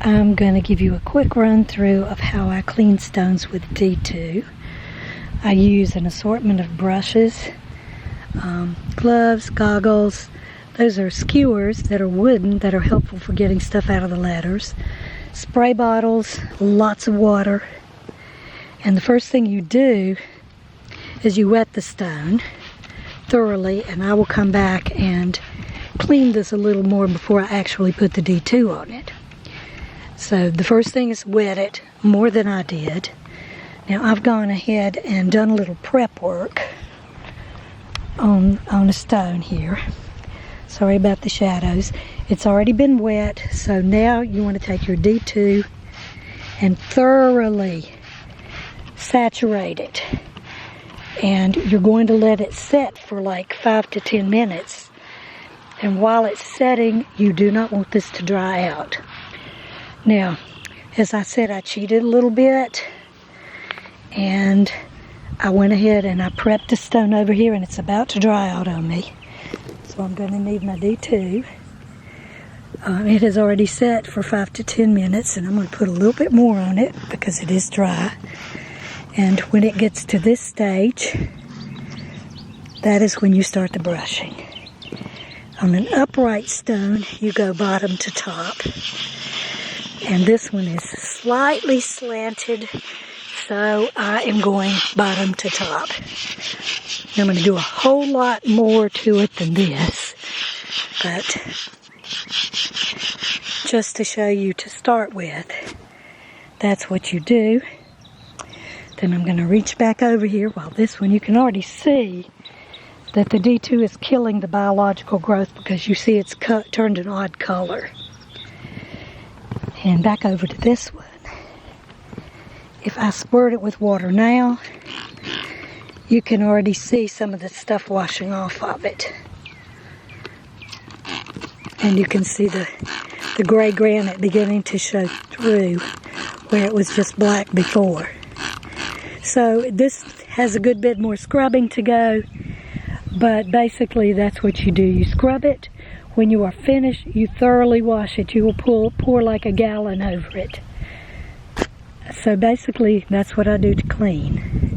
I'm going to give you a quick run through of how I clean stones with D2. I use an assortment of brushes, gloves, goggles. Those are skewers that are wooden that are helpful for getting stuff out of the ladders. Spray bottles, lots of water. And the first thing you do is you wet the stone thoroughly, and I will come back and clean this a little more before I actually put the D2 on it. So the first thing is wet it more than I did. Now I've gone ahead and done a little prep work on a stone here. Sorry about the shadows. It's already been wet, so now you want to take your D2 and thoroughly saturate it. And you're going to let it set for like 5 to 10 minutes. And while it's setting, you do not want this to dry out. Now, as I said, I cheated a little bit, and I went ahead and I prepped the stone over here, and it's about to dry out on me. So I'm going to need my D2. It has already set for 5 to 10 minutes, and I'm going to put a little bit more on it because it is dry. And when it gets to this stage, that is when you start the brushing. On an upright stone, you go bottom to top. And this one is slightly slanted, so I am going bottom to top. I'm going to do a whole lot more to it than this, but just to show you to start with, that's what you do. Then I'm going to reach back over here. While this one, you can already see that the D2 is killing the biological growth because you see it's turned an odd color. And back over to this one. If I squirt it with water now, you can already see some of the stuff washing off of it. And you can see the gray granite beginning to show through where it was just black before. So this has a good bit more scrubbing to go, but basically that's what you do. You scrub it. When you are finished, you thoroughly wash it. You will pour like a gallon over it. So basically, that's what I do to clean.